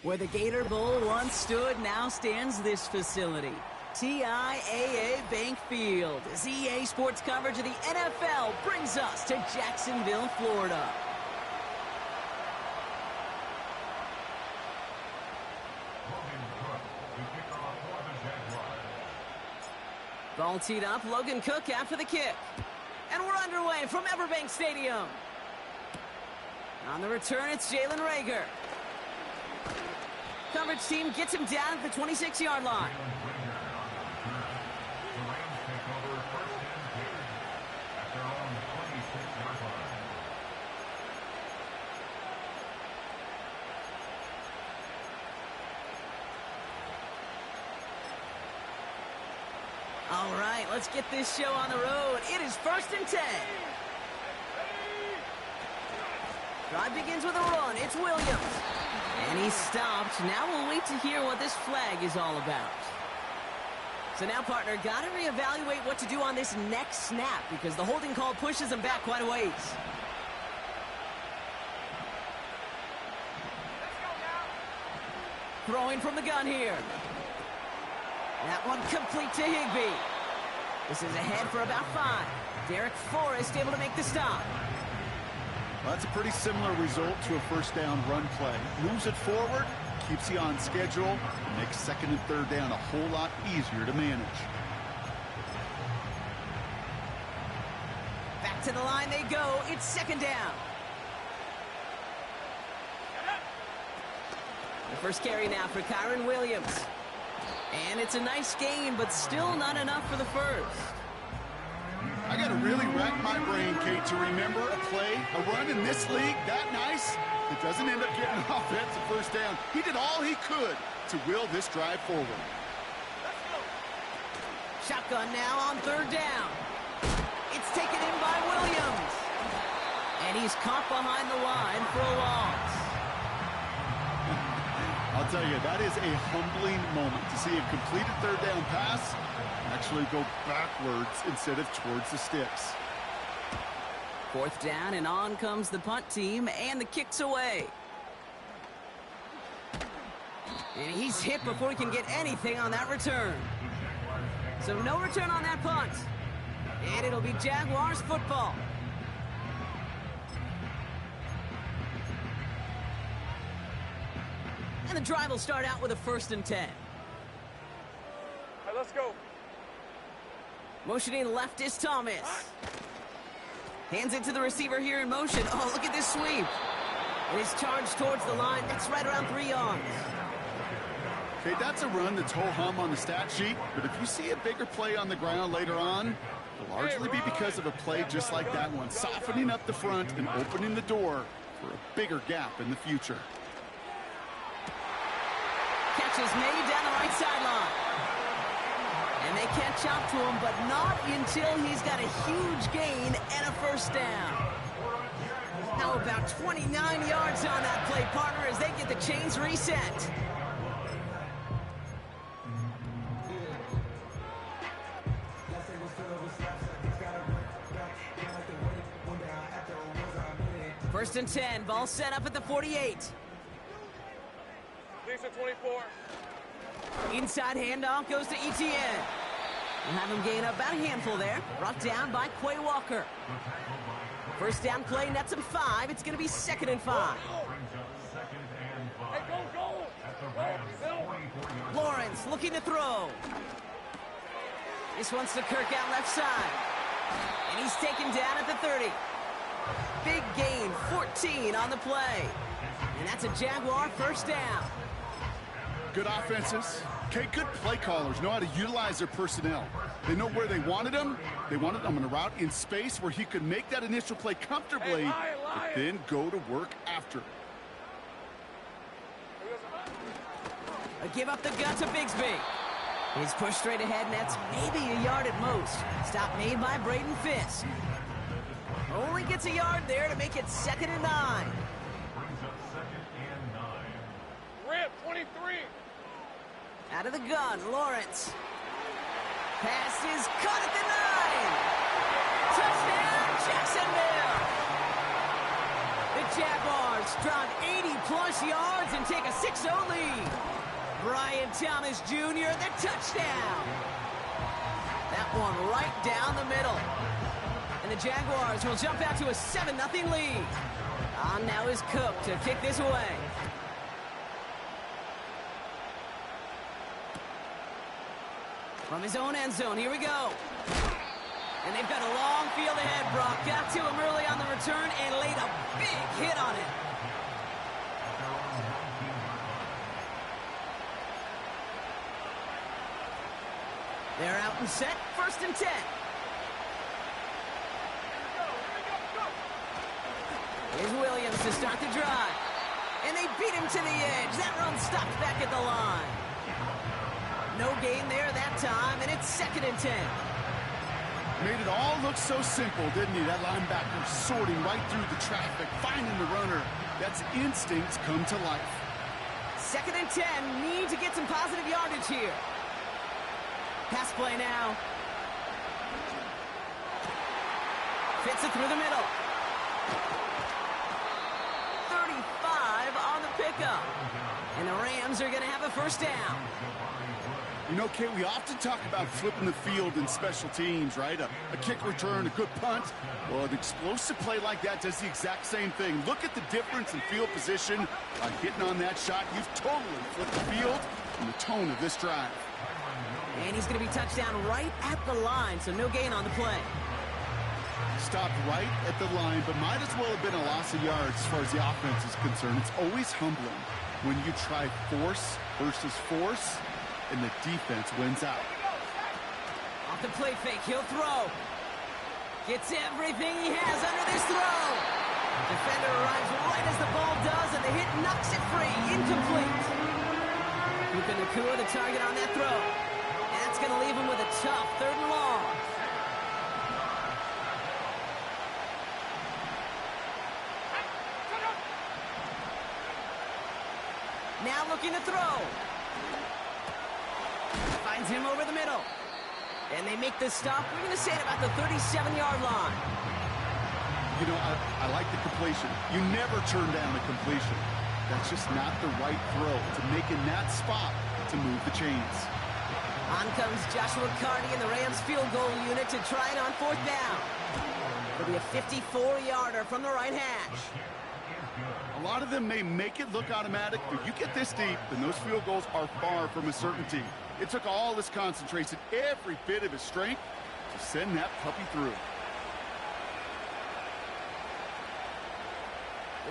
Where the Gator Bowl once stood, now stands this facility. TIAA Bank Field, as EA Sports coverage of the NFL brings us to Jacksonville, Florida. Ball teed up, Logan Cook after the kick. And we're underway from Everbank Stadium. On the return, it's Jalen Reagor. Coverage team gets him down at the 26-yard line. All right, let's get this show on the road. It is 1st and 10. Drive begins with a run. It's Williams. And he's stopped. Now we'll wait to hear what this flag is all about. So now, partner, got to reevaluate what to do on this next snap because the holding call pushes him back quite a ways. Throwing from the gun here. That one complete to Higbee. This is ahead for about 5. Derek Forrest able to make the stop. Well, that's a pretty similar result to a first down run play. Moves it forward, keeps you on schedule, and makes 2nd and 3rd down a whole lot easier to manage. Back to the line they go. It's 2nd down. The first carry now for Kyren Williams. And it's a nice gain, but still not enough for the first. I got to really rack my brain, Kate, to remember a play, a run in this league that nice that doesn't end up getting an offensive first down. He did all he could to will this drive forward. Let's go. Shotgun now on 3rd down. It's taken in by Williams. And he's caught behind the line for a loss. I'll tell you, that is a humbling moment to see a completed 3rd down pass actually go backwards instead of towards the sticks. 4th down, and on comes the punt team, and the kick's away. And he's hit before he can get anything on that return. So no return on that punt. And it'll be Jaguars football. And the drive will start out with a 1st and 10. All right, let's go. Motioning left is Thomas. Hands it to the receiver here in motion. Oh, look at this sweep. It is charged towards the line. That's right around 3 yards. Okay, that's a run that's ho-hum on the stat sheet, but if you see a bigger play on the ground later on, it'll largely be because of a play just like that one, softening up the front and opening the door for a bigger gap in the future. Catch is made down the right sideline. And they catch up to him, but not until he's got a huge gain and a first down. Now about 29 yards on that play, partner, as they get the chains reset. First and 10, ball set up at the 48. Lisa 24. Inside handoff goes to Etienne. We'll have him gain about a handful there. Brought down by Quay Walker. First down play nets him 5. It's going to be 2nd and 5. Hey, go! Lawrence looking to throw. This one's to Kirk out left side. And he's taken down at the 30. Big gain, 14 on the play. And that's a Jaguar first down. Good offenses. Okay, good play callers know how to utilize their personnel. They know where they wanted them. They wanted them on a route in space where he could make that initial play comfortably, but then go to work after. A give up the gut to Bigsby. He's pushed straight ahead, and that's maybe a yard at most. Stop made by Braden Fisk. Only gets a yard there to make it 2nd and 9. Rip, 23. Out of the gun, Lawrence. Pass is caught at the 9. Touchdown, Jacksonville. The Jaguars Let's drive 80-plus yards and take a 6-0 lead. Brian Thomas Jr., the touchdown. That one right down the middle. And the Jaguars will jump out to a 7-0 lead. On now is Cook to kick this away. From his own end zone, here we go. And they've got a long field ahead, Brock. Got to him early on the return and laid a big hit on it. They're out and set, 1st and 10. Here's Williams to start the drive. And they beat him to the edge. That run stopped back at the line. No gain there that time, and it's 2nd and 10. Made it all look so simple, didn't he? That linebacker sorting right through the traffic, finding the runner. That's instincts come to life. 2nd and 10, need to get some positive yardage here. Pass play now. Fits it through the middle. 35 on the pickup. And the Rams are going to have a 1st down. You know, Kate, we often talk about flipping the field in special teams, right? A kick return, a good punt. Well, an explosive play like that does the exact same thing. Look at the difference in field position by hitting on that shot. You've totally flipped the field and the tone of this drive. And he's going to be touched down right at the line, so no gain on the play. Stopped right at the line, but might as well have been a loss of yards as far as the offense is concerned. It's always humbling when you try force versus force, and the defense wins out. Off the play fake, he'll throw. Gets everything he has under this throw. Defender arrives right as the ball does, and the hit knocks it free. Incomplete. Puka Nacua, the target on that throw. And that's going to leave him with a tough 3rd and long. Now looking to throw. Finds him over the middle. And they make the stop. We're going to say it about the 37-yard line. You know, I like the completion. You never turn down a completion. That's just not the right throw to make in that spot to move the chains. On comes Joshua Carty and the Rams field goal unit to try it on 4th down. It'll be a 54-yarder from the right hash. A lot of them may make it look automatic, but you get this deep, and those field goals are far from a certainty. It took all his concentration, every bit of his strength, to send that puppy through.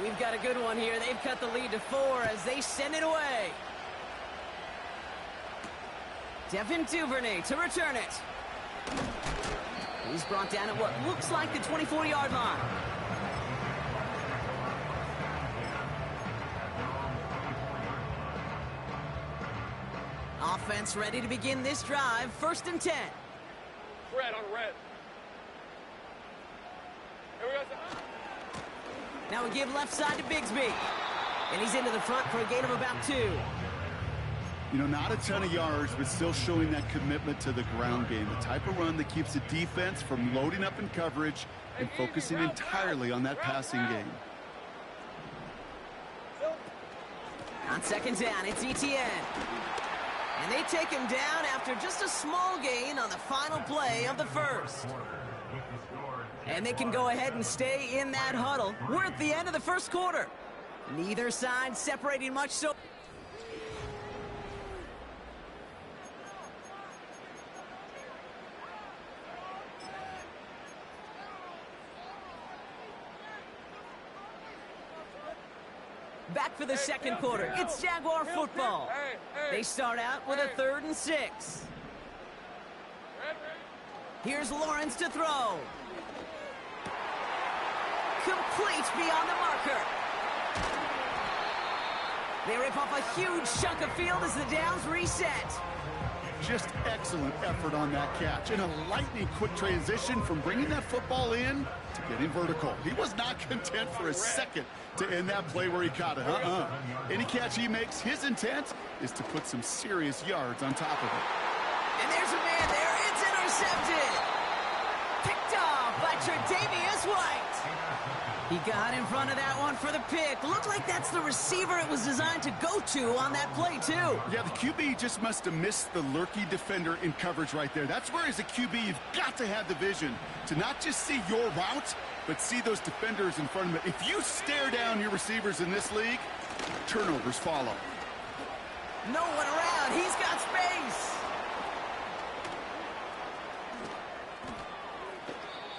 We've got a good one here. They've cut the lead to 4 as they send it away. Devin Duvernay to return it. He's brought down at what looks like the 24-yard line. Offense ready to begin this drive. 1st and 10. Red on red. Here we go. Now we give left side to Bigsby. And he's into the front for a gain of about 2. You know, not a ton of yards, but still showing that commitment to the ground game. The type of run that keeps the defense from loading up in coverage and focusing entirely on that passing game. On 2nd down, it's Etienne. And they take him down after just a small gain on the final play of the 1st. And they can go ahead and stay in that huddle. We're at the end of the 1st quarter. Neither side separating much so. Back for the 2nd quarter. It's Jaguar football. They start out with a 3rd and 6. Here's Lawrence to throw. Complete beyond the marker. They rip off a huge chunk of field as the downs reset. Just excellent effort on that catch. And a lightning quick transition from bringing that football in to getting vertical. He was not content for a second to end that play where he caught it. Any catch he makes, his intent is to put some serious yards on top of it. And there's a man there. It's intercepted. Picked off by Tre'Davious White. He got in front of that one for the pick. Looked like that's the receiver it was designed to go to on that play, too. Yeah, the QB just must have missed the lurky defender in coverage right there. That's where, as a QB, you've got to have the vision to not just see your route, but see those defenders in front of it. If you stare down your receivers in this league, turnovers follow. No one around. He's got space.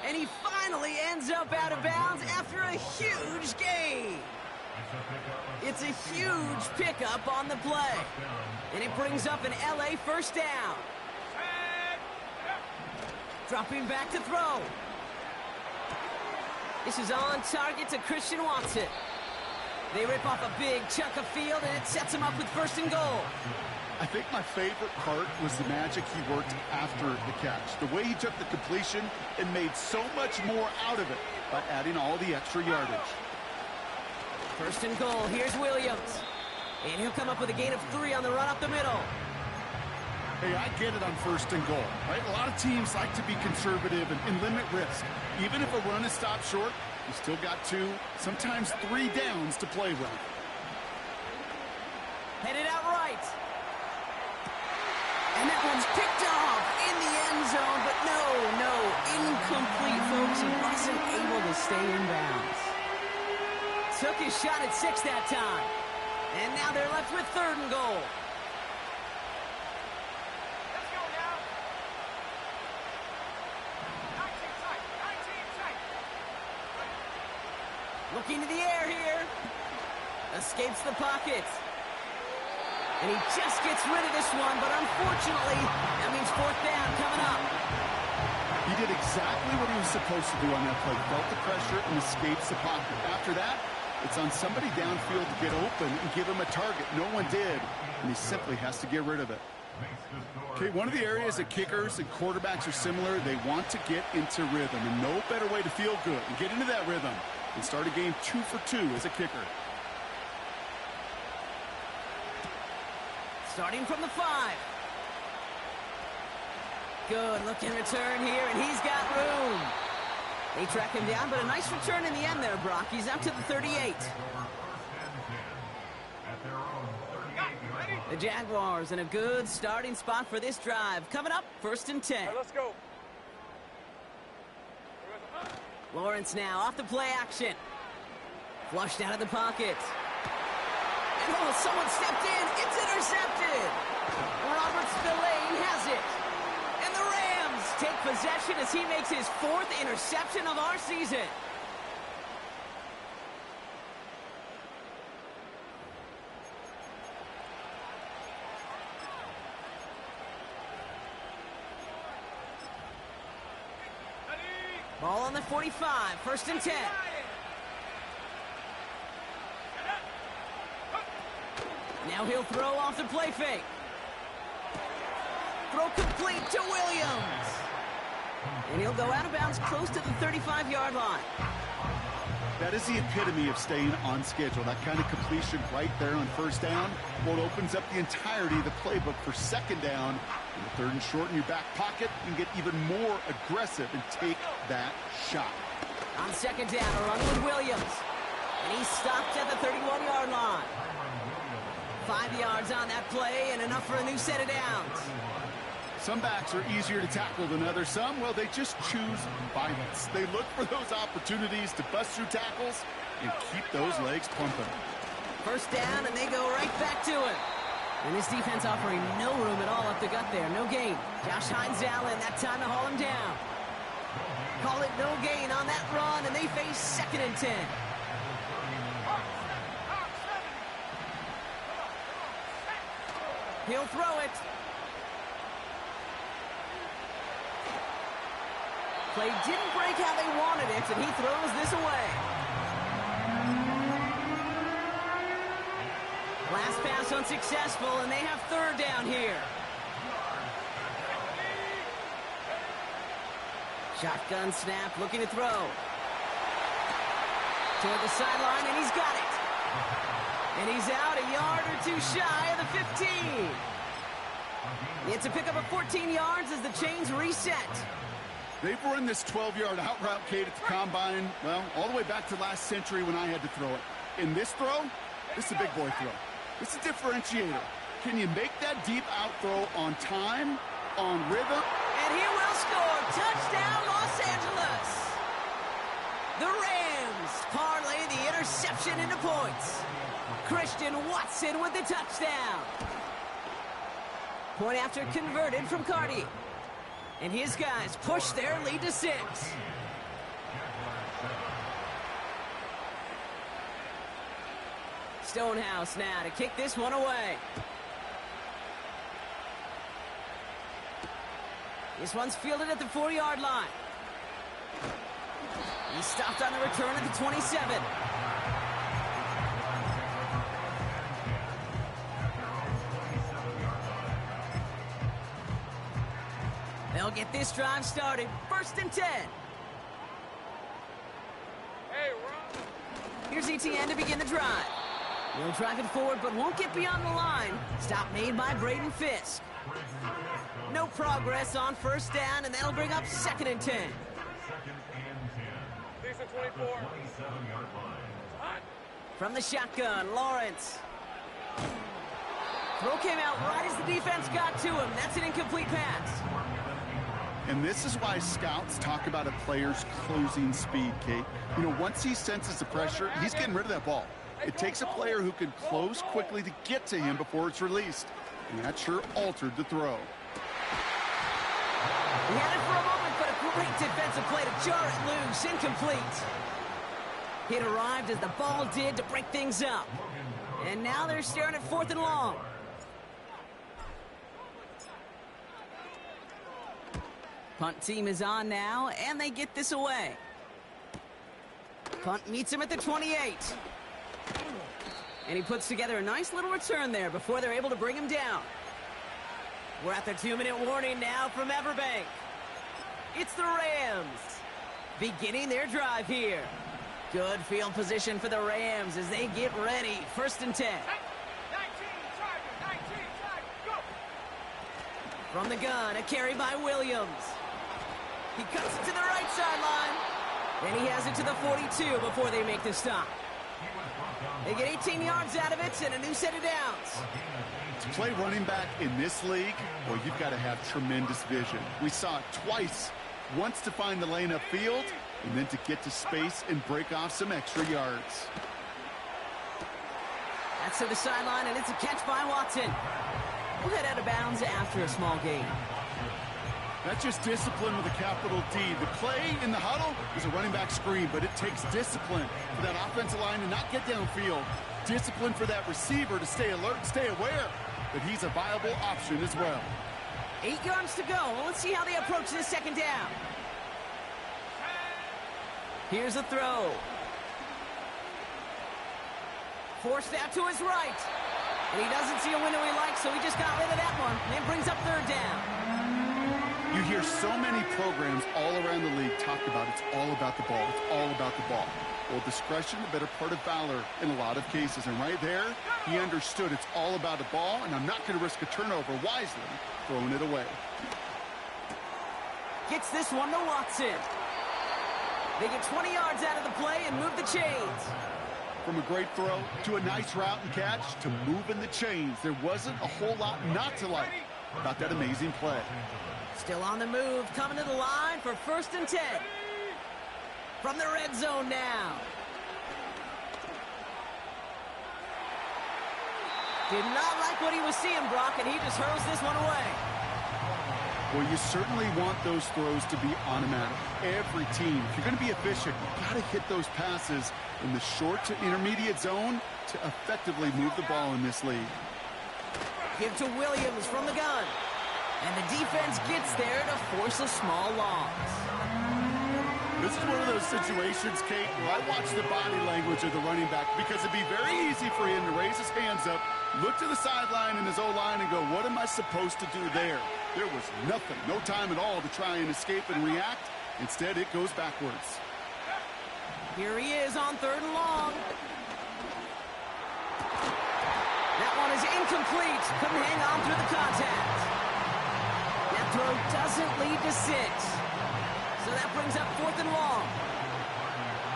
And he finally ends up out of bounds after a huge gain. It's a huge pickup on the play. And it brings up an LA first down. Dropping back to throw. This is on target to Christian Watson. They rip off a big chunk of field, and it sets him up with first and goal. I think my favorite part was the magic he worked after the catch. The way he took the completion and made so much more out of it by adding all the extra yardage. First and goal, here's Williams. And he'll come up with a gain of 3 on the run up the middle. Hey, I get it on first and goal, right? A lot of teams like to be conservative and limit risk. Even if a run is stopped short, you still got 2, sometimes 3 downs to play with. Headed out right. And that one's picked off in the end zone, but no, incomplete, folks. He wasn't able to stay in bounds. Took his shot at 6 that time. And now they're left with 3rd and goal. Let's go now. 19 tight. Looking to the air here. Escapes the pocket. And he just gets rid of this one, but unfortunately, that means 4th down coming up. He did exactly what he was supposed to do on that play. Felt the pressure and escapes the pocket. After that, it's on somebody downfield to get open and give him a target. No one did, and he simply has to get rid of it. Okay, one of the areas that kickers and quarterbacks are similar, they want to get into rhythm, and no better way to feel good and get into that rhythm than start a game 2 for 2 as a kicker. Starting from the 5. Good looking return here, and he's got room. They track him down, but a nice return in the end there, Brock. He's up to the 38. The Jaguars in a good starting spot for this drive. Coming up, 1st and 10. All right, let's go. Lawrence now off the play action. Flushed out of the pocket. And oh, someone stepped in. It's intercepted. Robert Spillane has it. And the Rams take possession as he makes his 4th interception of our season. Ball on the 45, 1st and 10. Now he'll throw off the play fake. Throw complete to Williams. And he'll go out of bounds close to the 35-yard line. That is the epitome of staying on schedule. That kind of completion right there on 1st down. Well, it opens up the entirety of the playbook for 2nd down. In the 3rd and short in your back pocket, you can get even more aggressive and take that shot. On 2nd down, a run with Williams. And he's stopped at the 31-yard line. 5 yards on that play and enough for a new set of downs. Some backs are easier to tackle than others. Some, well, they just choose violence. They look for those opportunities to bust through tackles and keep those legs pumping. 1st down, and they go right back to it. And this defense offering no room at all up the gut there. No gain. Josh Hines Allen, that time to haul him down. Call it no gain on that run, and they face 2nd and 10. He'll throw it. Play didn't break how they wanted it, and he throws this away. Last pass unsuccessful, and they have 3rd down here. Shotgun snap, looking to throw. Toward the sideline, and he's got it. And he's out a yard or 2 shy of the 15. It's a pickup of 14 yards as the chains reset. They've run this 12-yard out route, Kate, at the combine, well, all the way back to last century when I had to throw it. In this throw, this is a big boy throw. This is a differentiator. Can you make that deep out throw on time, on rhythm? And he will score. Touchdown, Los Angeles. The Rams parlay the interception into points. Christian Watson with the touchdown. Point after converted from Cardi. And his guys push their lead to 6. Stonehouse now to kick this one away. This one's fielded at the 4-yard line. He's stopped on the return at the 27. They'll get this drive started. 1st and 10. Hey, Ron. Here's ETN to begin the drive. He'll drive it forward, but won't get beyond the line. Stop made by Braden Fisk. No progress on 1st down, and that'll bring up 2nd and 10. Decent 24. Hot. From the shotgun, Lawrence. Throw came out right as the defense got to him. That's an incomplete pass. And this is why scouts talk about a player's closing speed, Kate. You know, once he senses the pressure, he's getting rid of that ball. It takes a player who can close quickly to get to him before it's released. And that sure altered the throw. He had it for a moment, but a great defensive play to jar it loose. Incomplete. It arrived as the ball did to break things up. And now they're staring at 4th and long. Punt team is on now, and they get this away. Punt meets him at the 28. And he puts together a nice little return there before they're able to bring him down. We're at the 2-minute warning now from Everbank. It's the Rams beginning their drive here. Good field position for the Rams as they get ready. 1st and 10. 19, Charger, 19, Charger, go! From the gun, a carry by Williams. He cuts it to the right sideline. And he has it to the 42 before they make the stop. They get 18 yards out of it and a new set of downs. To play running back in this league, well, you've got to have tremendous vision. We saw it twice. Once to find the lane upfield, and then to get to space and break off some extra yards. That's to the sideline, and it's a catch by Watson. We'll head out of bounds after a small gain. That's just discipline with a capital D. The play in the huddle is a running back screen, but it takes discipline for that offensive line to not get downfield. Discipline for that receiver to stay alert and stay aware that he's a viable option as well. 8 yards to go. Well, let's see how they approach this 2nd down. Here's a throw. Forced out to his right. And he doesn't see a window he likes, so he just got rid of that one. And brings up 3rd down. You hear so many programs all around the league talk about it's all about the ball. It's all about the ball. Well, discretion, the better part of valor in a lot of cases. And right there, he understood it's all about the ball, and I'm not going to risk a turnover wisely, throwing it away. Gets this one to Watson. They get 20 yards out of the play and move the chains. From a great throw to a nice route and catch to moving the chains. There wasn't a whole lot not to like about that amazing play. Still on the move, coming to the line for 1st and 10. From the red zone now. Did not like what he was seeing, Brock, and he just hurls this one away. Well, you certainly want those throws to be automatic. Every team, if you're going to be efficient, you've got to hit those passes in the short to intermediate zone to effectively move the ball in this league. Give to Williams from the gun. And the defense gets there to force a small loss. This is one of those situations, Kate, where I watch the body language of the running back because it'd be very easy for him to raise his hands up, look to the sideline in his O-line and go, what am I supposed to do there? There was nothing, no time at all to try and escape and react. Instead, it goes backwards. Here he is on 3rd and long. That one is incomplete. Couldn't hang on through the contact. That throw doesn't lead to 6. So that brings up 4th and long.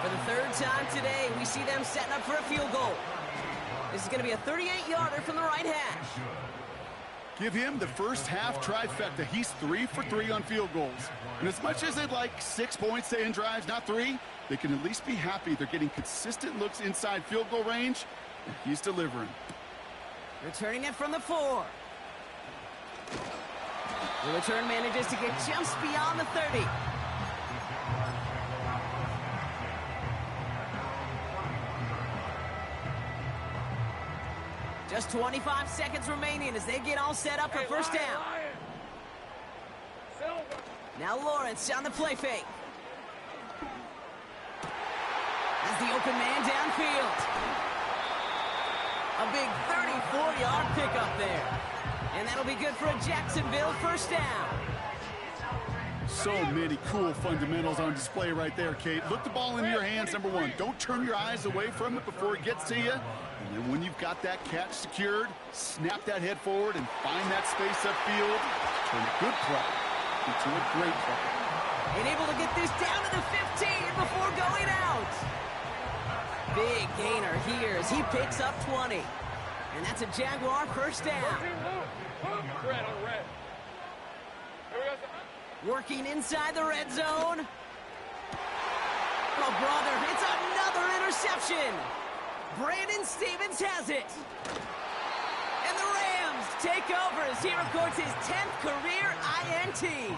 For the 3rd time today, we see them setting up for a field goal. This is going to be a 38-yarder from the right hash. Give him the first half trifecta. He's 3 for 3 on field goals. And as much as they'd like 6 points to end drives, not 3, they can at least be happy they're getting consistent looks inside field goal range, and he's delivering. Returning it from the 4. The return manages to get just beyond the 30. Just 25 seconds remaining as they get all set up for first down. Now Lawrence on the play fake. As the open man downfield. A big 34-yard pickup there. And that'll be good for a Jacksonville first down. So many cool fundamentals on display right there, Kate. Look the ball into your hands, number 1. Don't turn your eyes away from it before it gets to you. And then when you've got that catch secured, snap that head forward and find that space upfield. Turn a good play into a great play. And able to get this down to the 15 before going out. Big gainer here as he picks up 20. And that's a Jaguar first down. Red on red. Here we go. Working inside the red zone. Oh, brother, it's another interception. Brandon Stevens has it. And the Rams take over as he records his 10th career INT.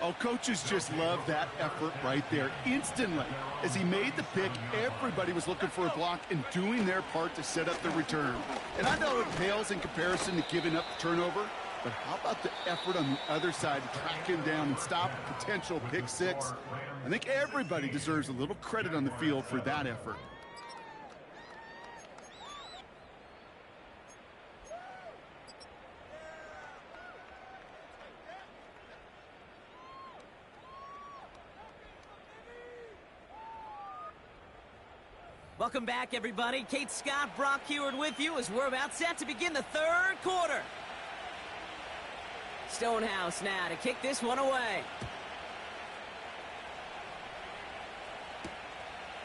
Oh, coaches just love that effort right there. Instantly, as he made the pick, everybody was looking for a block and doing their part to set up the return. And I know it pales in comparison to giving up the turnover, but how about the effort on the other side to track him down and stop a potential pick 6? I think everybody deserves a little credit on the field for that effort. Welcome back, everybody. Kate Scott, Brock Heward with you as we're about set to begin the 3rd quarter. Stonehouse now to kick this one away.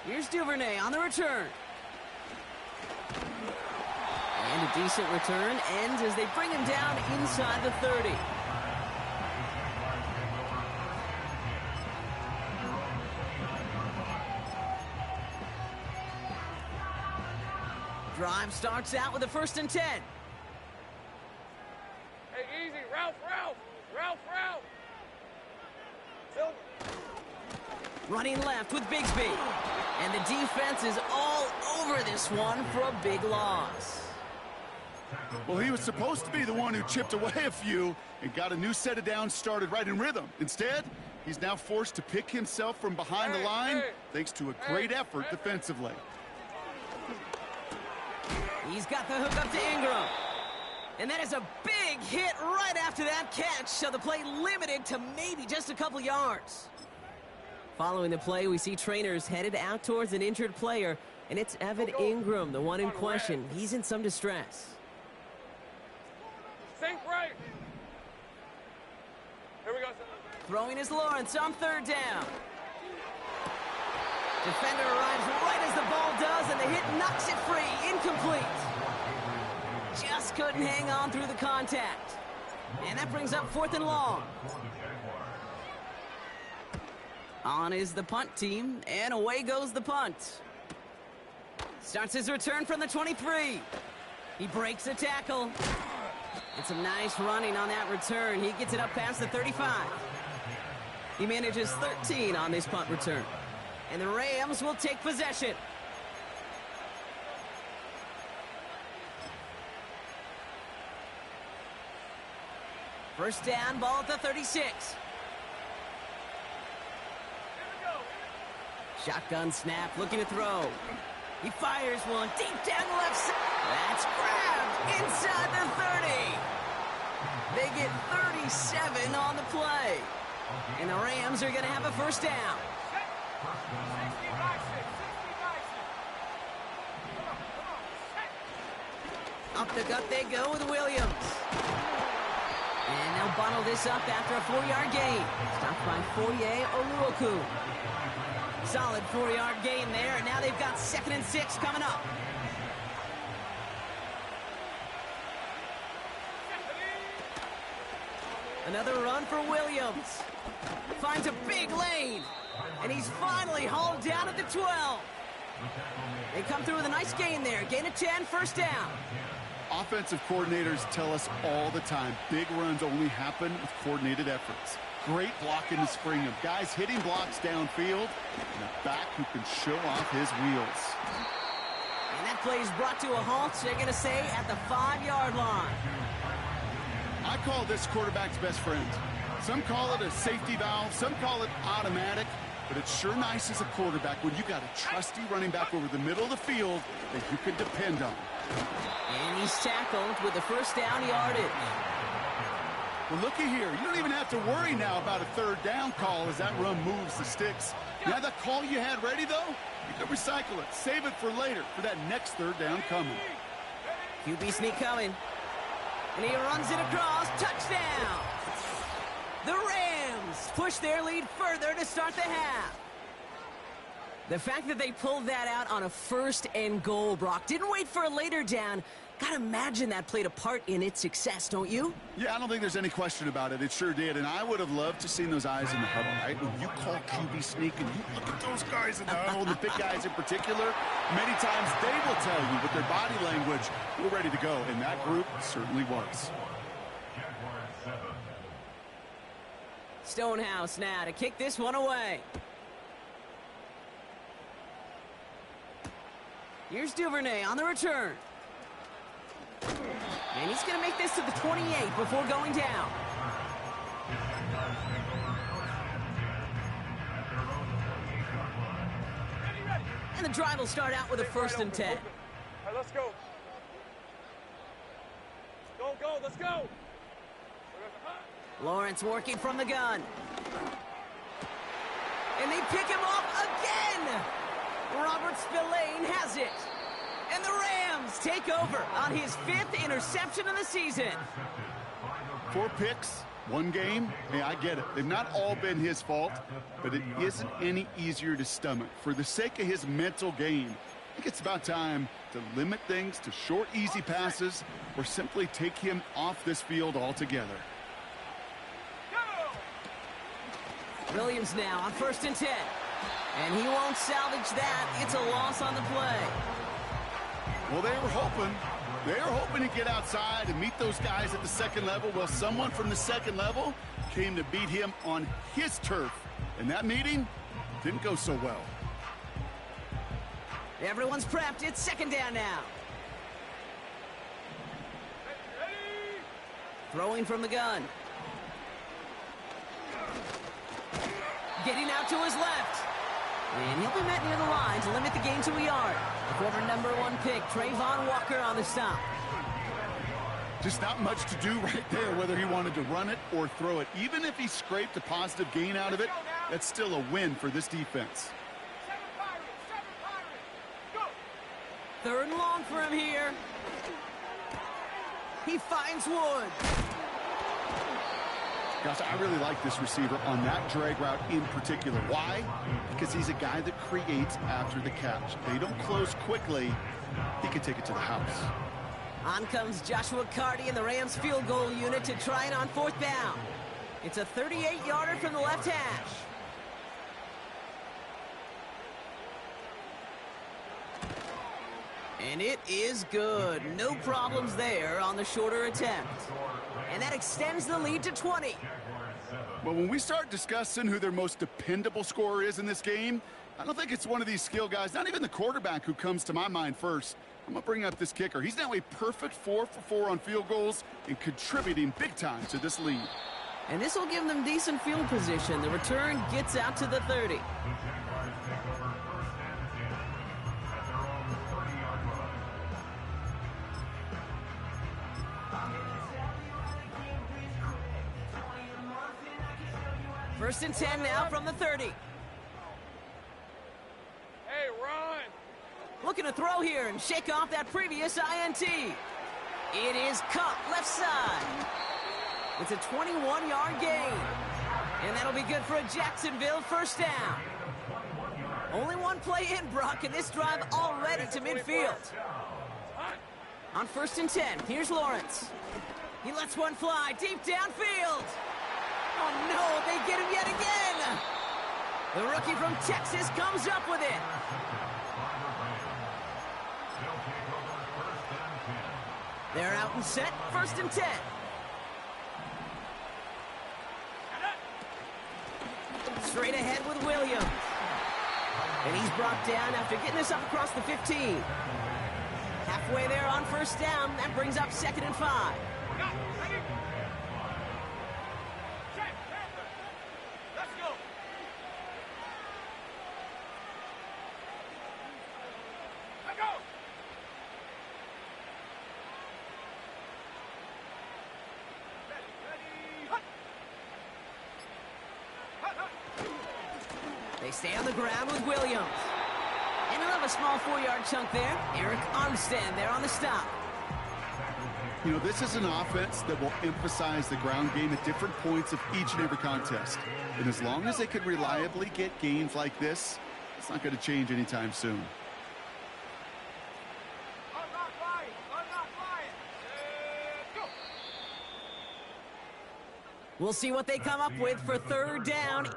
Here's Duvernay on the return. And a decent return ends as they bring him down inside the 30. Drive starts out with a 1st and 10. Hey, easy. Ralph. Running left with Bigsby. And the defense is all over this one for a big loss. Well, he was supposed to be the one who chipped away a few and got a new set of downs started right in rhythm. Instead, he's now forced to pick himself from behind the line thanks to a great effort defensively. He's got the hook up to Ingram. And that is a big hit right after that catch, so the play limited to maybe just a couple yards. Following the play, we see trainers headed out towards an injured player, and it's Evan Ingram, the one in question. He's in some distress. Sink right. Here we go. Throwing is Lawrence on 3rd down. Defender arrives right as the ball does, and the hit knocks it free. Incomplete. Just couldn't hang on through the contact. And that brings up 4th and long. On is the punt team, and away goes the punt. Starts his return from the 23. He breaks a tackle. And some nice running on that return. He gets it up past the 35. He manages 13 on this punt return. And the Rams will take possession. First down, ball at the 36. Shotgun snap, looking to throw. He fires one deep down the left side. That's grabbed inside the 30. They get 37 on the play. And the Rams are going to have a first down. Up the gut they go with Williams. And they'll bottle this up after a 4-yard gain. Stopped by Foye Oluoku. Solid 4-yard gain there, and now they've got 2nd and 6 coming up. Another run for Williams. Finds a big lane. And he's finally hauled down at the 12. They come through with a nice gain there. Gain of 10, 1st down. Offensive coordinators tell us all the time, big runs only happen with coordinated efforts. Great blocking to spring him. Guys hitting blocks downfield, and a back who can show off his wheels. And that play is brought to a halt, they're going to say, at the 5-yard line. I call this quarterback's best friend. Some call it a safety valve, some call it automatic, but it's sure nice as a quarterback when you got a trusty running back over the middle of the field that you can depend on. And he's tackled with the 1st down yardage. Well, looky here. You don't even have to worry now about a 3rd down call as that run moves the sticks. Now that call you had ready, though, you can recycle it. Save it for later for that next 3rd down coming. QB sneak coming. And he runs it across. Touchdown! The Rams push their lead further to start the half. The fact that they pulled that out on a 1st and goal, Brock, didn't wait for a later down. Gotta imagine that played a part in its success, don't you? Yeah, I don't think there's any question about it. It sure did, and I would have loved to seen those eyes in the huddle, right? When you call QB sneak and you look at those guys in the huddle, the big guys in particular, many times they will tell you with their body language, we're ready to go, and that group certainly was. Stonehouse now to kick this one away. Here's Duvernay on the return. And he's going to make this to the 28 before going down. And the drive will start out with a 1st and 10. All right, let's go. Go, let's go. Lawrence working from the gun. And they pick him off again. Robert Spillane has it. And the Rams take over on his 5th interception of the season. 4 picks, 1 game. Hey, I get it. They've not all been his fault, but it isn't any easier to stomach. For the sake of his mental game, I think it's about time to limit things to short, easy passes or simply take him off this field altogether. Williams now on 1st and 10. And he won't salvage that. It's a loss on the play. Well, they were hoping to get outside and meet those guys at the 2nd level. Well, someone from the 2nd level came to beat him on his turf. And that meeting didn't go so well. Everyone's prepped. It's 2nd down now. Throwing from the gun. Getting out to his left. And he'll be met near the line to limit the gain to a yard. The former #1 pick, Trayvon Walker, on the stop. Just not much to do right there, whether he wanted to run it or throw it. Even if he scraped a positive gain out of it, that's still a win for this defense. 3rd and long for him here. He finds Wood. Gosh, I really like this receiver on that drag route in particular. Why? Because he's a guy that creates after the catch. They don't close quickly. He can take it to the house. On comes Joshua Carty and the Rams field goal unit to try it on 4th down. It's a 38-yarder from the left hash. And it is good. No problems there on the shorter attempt. And that extends the lead to 20. But when we start discussing who their most dependable scorer is in this game, I don't think it's one of these skill guys, not even the quarterback, who comes to my mind first. I'm going to bring up this kicker. He's now a perfect 4 for 4 on field goals and contributing big time to this lead. And this will give them decent field position. The return gets out to the 30. First and 10 now from the 30. Hey, run! Looking to throw here and shake off that previous INT. It is caught left side. It's a 21-yard gain. And that'll be good for a Jacksonville first down. Only one play in, Brock, and this drive already to midfield. On 1st and 10, here's Lawrence. He lets one fly deep downfield. Oh, no, they get him yet again. The rookie from Texas comes up with it. They're out and set, 1st and 10. Straight ahead with Williams. And he's brought down after getting this up across the 15. Halfway there on 1st down. That brings up 2nd and 5. Let's go. Let's go. They stay on the ground with Williams. And he'll have a small 4-yard chunk there. Eric Armstead there on the stop. You know, this is an offense that will emphasize the ground game at different points of each and every contest. And as long as they can reliably get gains like this, it's not going to change anytime soon. We'll see what they come up with for 3rd down.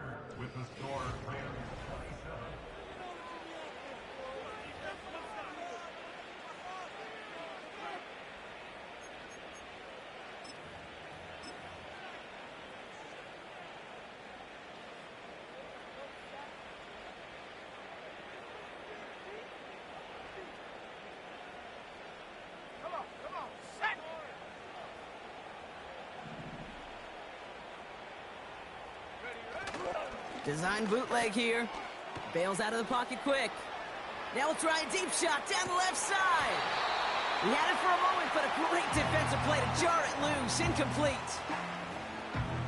Design bootleg here. Bails out of the pocket quick. Now we'll try a deep shot down the left side. He had it for a moment, but a great defensive play to jar it loose. Incomplete.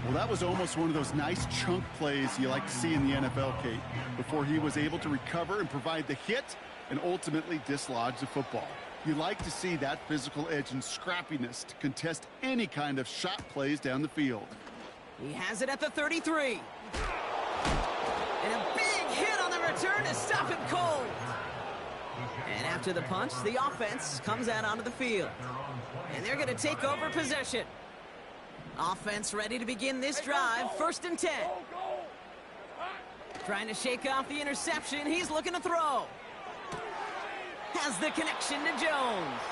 Well, that was almost one of those nice chunk plays you like to see in the NFL, Kate, before he was able to recover and provide the hit and ultimately dislodge the football. You like to see that physical edge and scrappiness to contest any kind of shot plays down the field. He has it at the 33. And a big hit on the return to stop him cold. And after the punch, the offense comes out onto the field. And they're going to take over possession. Offense ready to begin this drive. 1st and 10. Trying to shake off the interception. He's looking to throw. Has the connection to Jones.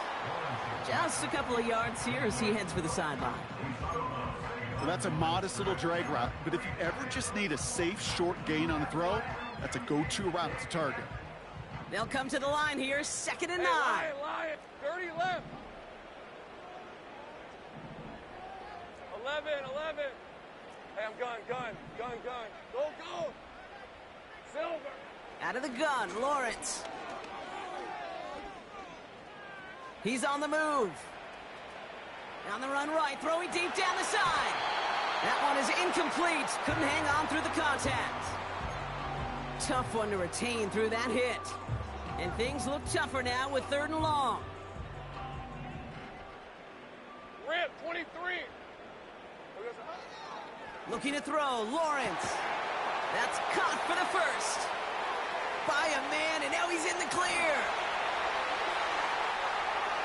Just a couple of yards here as he heads for the sideline. Well, that's a modest little drag route, but if you ever just need a safe, short gain on the throw, that's a go-to route to target. They'll come to the line here, 2nd and 9. Lion, 30 left. 11. Hey, I'm gun. Go. Silver. Out of the gun, Lawrence. He's on the move. On the run right, throwing deep down the side. That one is incomplete. Couldn't hang on through the contact. Tough one to retain through that hit. And things look tougher now with 3rd and long. Rip, 23. Looking to throw, Lawrence. That's caught for the first. By a man, and now he's in the clear.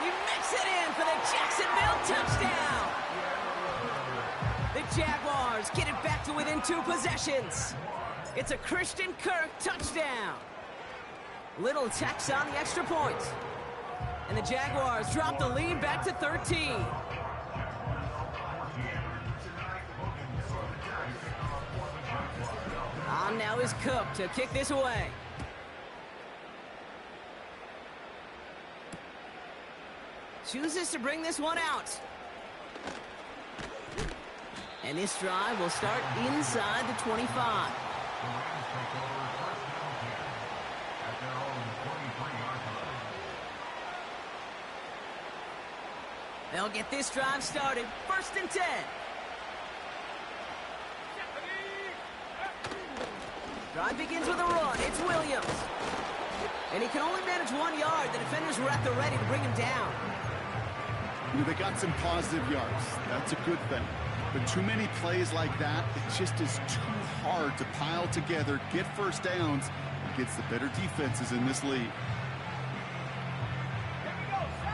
He makes it in for the Jacksonville touchdown. The Jaguars get it back to within 2 possessions. It's a Christian Kirk touchdown. Little tax on the extra point. And the Jaguars drop the lead back to 13. On now is Cook to kick this away. Chooses to bring this one out. And this drive will start inside the 25. They'll get this drive started. 1st and 10. Drive begins with a run. It's Williams. And he can only manage 1 yard. The defenders were at the ready to bring him down. You know, they got some positive yards. That's a good thing. But too many plays like that, it just is too hard to pile together, get first downs against the better defenses in this league.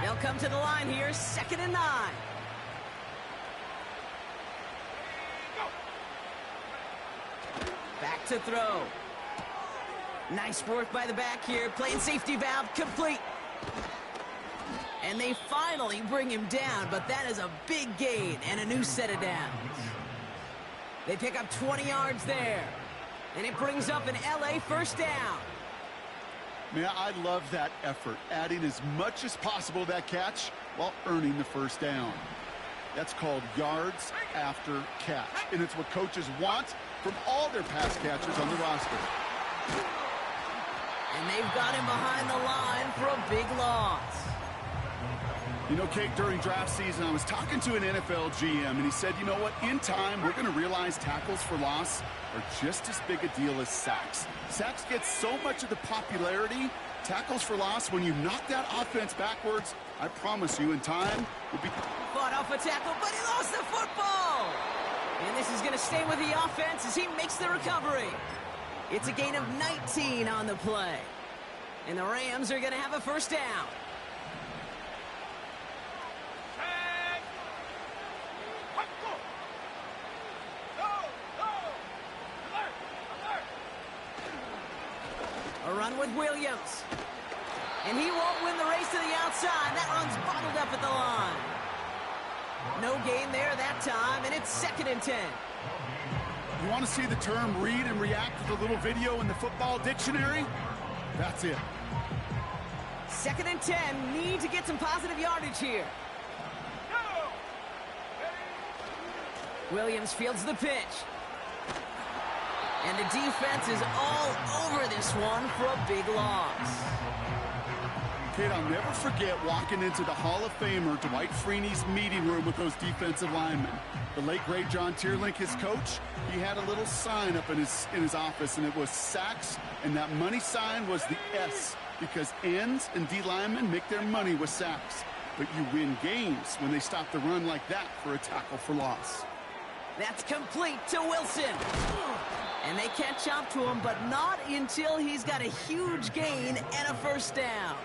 They'll come to the line here, 2nd and 9. Back to throw. Nice work by the back here, playing safety valve, complete. And they finally bring him down, but that is a big gain and a new set of downs. They pick up 20 yards there, and it brings up an LA first down. Man, I love that effort, adding as much as possible to that catch while earning the first down. That's called yards after catch, and it's what coaches want from all their pass catchers on the roster. And they've got him behind the line for a big loss. You know, Kate, during draft season, I was talking to an NFL GM, and he said, you know what, in time, we're going to realize tackles for loss are just as big a deal as sacks. Sacks get so much of the popularity. Tackles for loss, when you knock that offense backwards, I promise you, in time, will be... Fought off a tackle, but he lost the football! And this is going to stay with the offense as he makes the recovery. It's a gain of 19 on the play. And the Rams are going to have a first down. A run with Williams. And he won't win the race to the outside. That run's bottled up at the line. No gain there that time, and it's 2nd and 10. You want to see the term read and react with a little video in the football dictionary? That's it. 2nd and 10, need to get some positive yardage here. Williams fields the pitch. And the defense is all over this one for a big loss. Kid, I'll never forget walking into the Hall of Famer Dwight Freeney's meeting room with those defensive linemen. The late, great John Tierlink, his coach, he had a little sign up in his office, and it was sacks, and that money sign was the S, because ends and D linemen make their money with sacks. But you win games when they stop the run like that for a tackle for loss. That's complete to Wilson. And they catch up to him, but not until he's got a huge gain and a first down.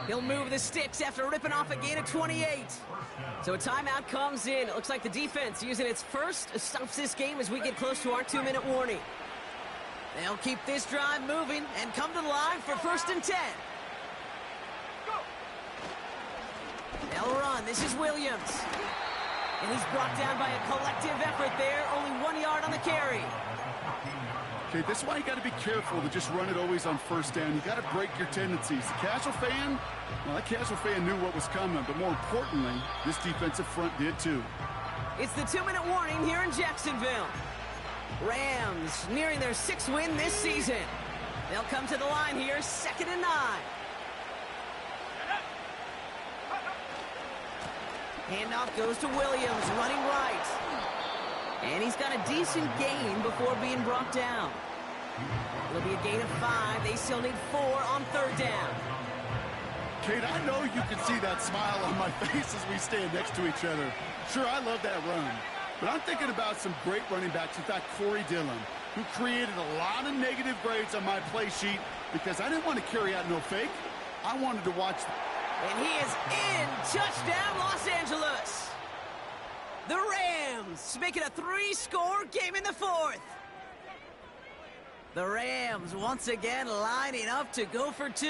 He'll move the sticks after ripping off a gain of 28. So a timeout comes in. It looks like the defense using its first stops this game as we get close to our 2-minute warning. They'll keep this drive moving and come to the line for 1st and 10. They'll run. This is Williams. And he's brought down by a collective effort there. Only 1 yard on the carry. Okay, this is why you got to be careful to just run it always on first down. You got to break your tendencies. The casual fan, well, that casual fan knew what was coming, but more importantly, this defensive front did too. It's the 2-minute warning here in Jacksonville. Rams nearing their 6th win this season. They'll come to the line here, 2nd and 9. Handoff goes to Williams, running right. And he's got a decent gain before being brought down. It'll be a gain of 5. They still need 4 on 3rd down. Kate, I know you can see that smile on my face as we stand next to each other. Sure, I love that run. But I'm thinking about some great running backs. In fact, Corey Dillon, who created a lot of negative grades on my play sheet because I didn't want to carry out no fake. I wanted to watch. And he is in. Touchdown, Los Angeles. The Rams making a 3-score game in the 4th. The Rams once again lining up to go for 2.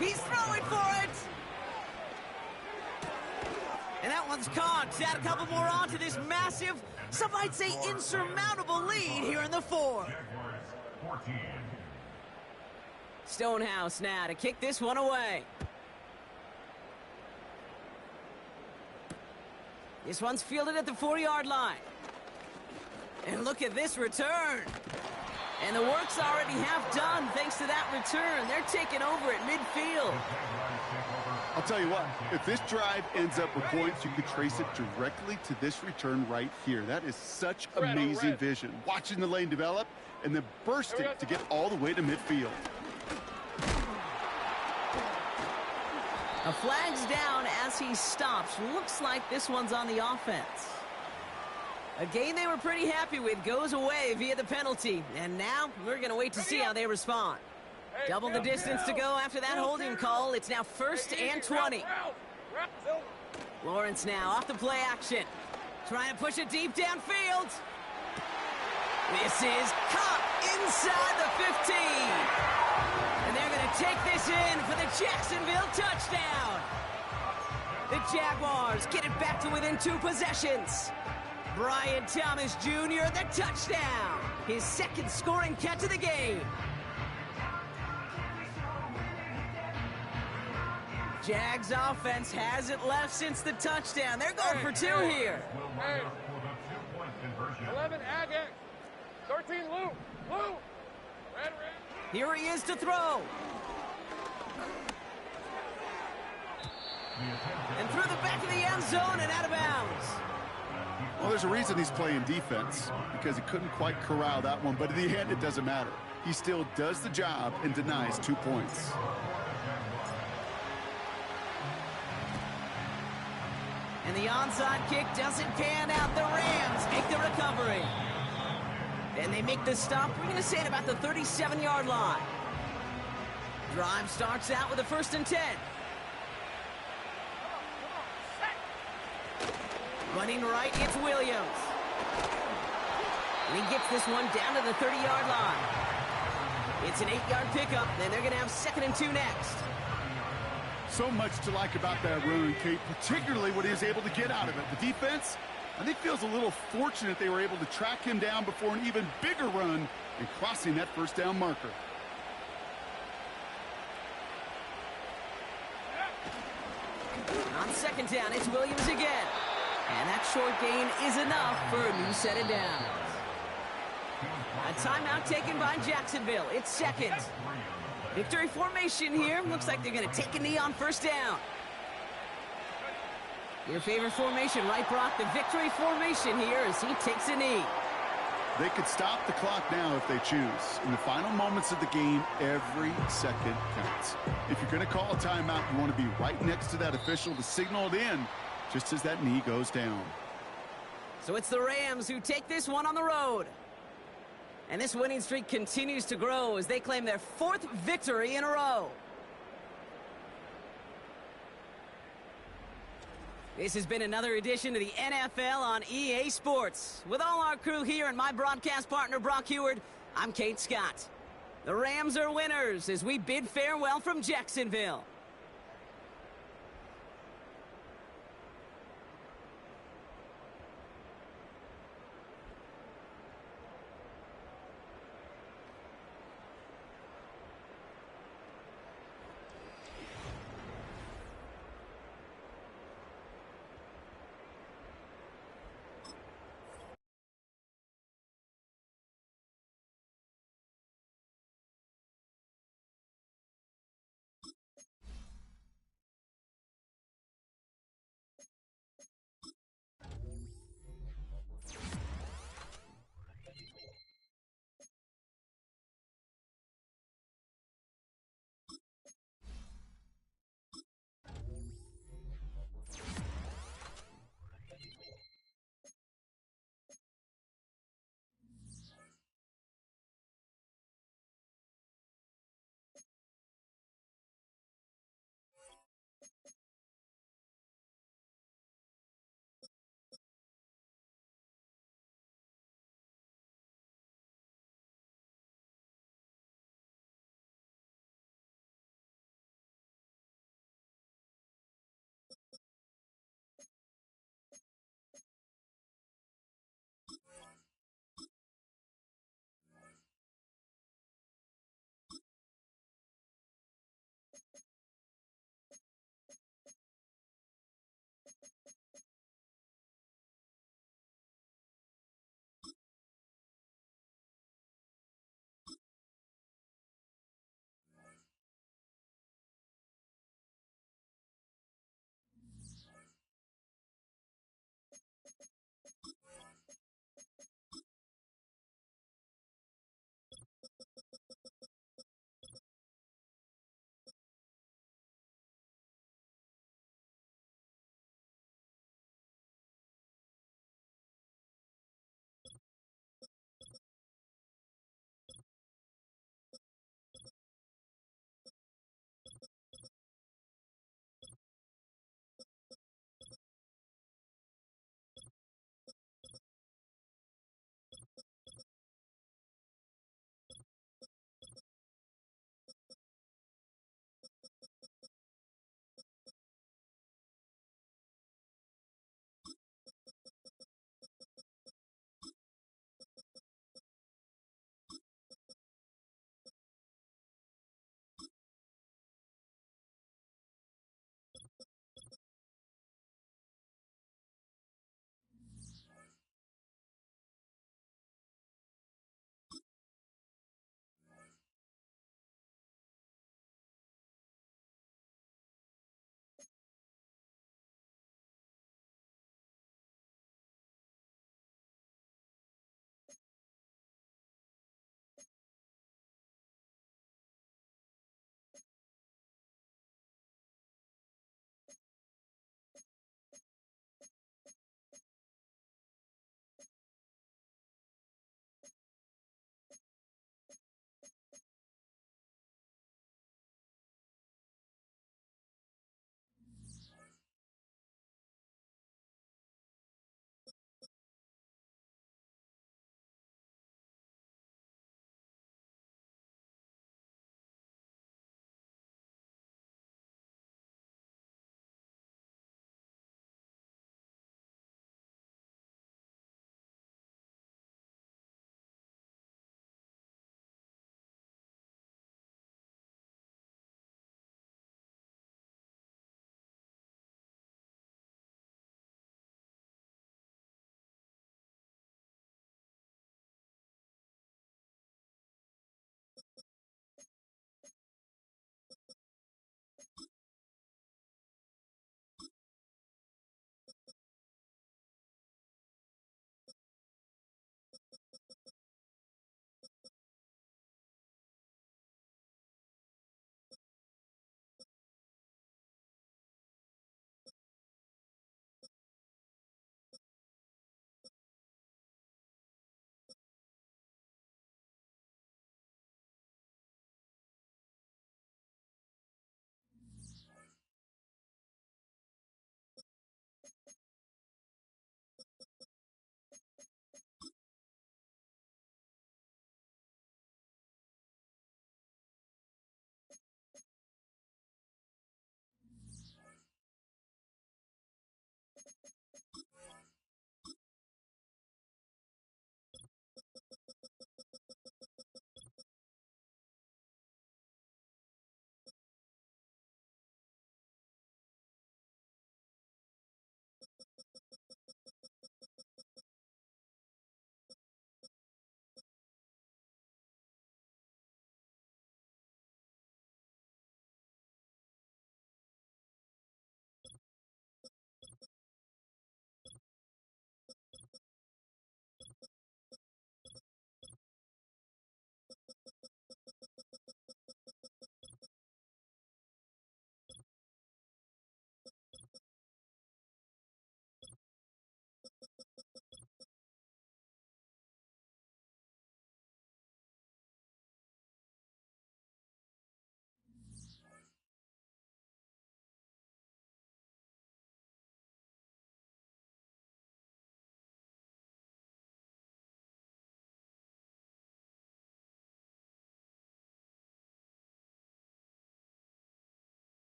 He's throwing for it. And that one's caught. Add a couple more on to this massive, some might say insurmountable lead here in the 4th. Stonehouse now to kick this one away. This one's fielded at the 4-yard line. And look at this return. And the work's already half done thanks to that return. They're taking over at midfield. I'll tell you what, if this drive ends up with points, you could trace it directly to this return right here. That is such amazing vision. Watching the lane develop and then bursting to get all the way to midfield. A flag's down as he stops. Looks like this one's on the offense. A game they were pretty happy with goes away via the penalty. And now we're going to wait to see how they respond. Double the distance to go after that holding call. It's now 1st and 20. Lawrence now off the play action. Trying to push it deep downfield. This is caught inside the 15. And they're going to take this in for the Jacksonville touchdown. The Jaguars get it back to within 2 possessions. Brian Thomas Jr., the touchdown. His 2nd scoring catch of the game. Jags offense hasn't left since the touchdown. They're going for 2 here. 11 Agate. 13 Lou. Red. Here he is to throw. And through the back of the end zone and out of bounds. Well, there's a reason he's playing defense, because he couldn't quite corral that one, but in the end, it doesn't matter. He still does the job and denies 2 points. And the onside kick doesn't pan out. The Rams make the recovery. And they make the stop, we're going to say, at about the 37-yard line. Drive starts out with a 1st and 10. Running right, it's Williams. And he gets this one down to the 30-yard line. It's an 8-yard pickup, and they're going to have 2nd and 2 next. So much to like about that run, Kate, particularly what he was able to get out of it. The defense, I think, feels a little fortunate they were able to track him down before an even bigger run and crossing that 1st down marker. On 2nd down, it's Williams again. And that short gain is enough for a new set of downs. A timeout taken by Jacksonville. It's 2nd. Victory formation here. Looks like they're going to take a knee on 1st down. Your favorite formation, right, Brock? The victory formation here as he takes a knee. They could stop the clock now if they choose. In the final moments of the game, every second counts. If you're going to call a timeout, you want to be right next to that official to signal it in just as that knee goes down. So it's the Rams who take this one on the road. And this winning streak continues to grow as they claim their 4th victory in a row. This has been another edition of the NFL on EA Sports. With all our crew here and my broadcast partner, Brock Heward, I'm Kate Scott. The Rams are winners as we bid farewell from Jacksonville.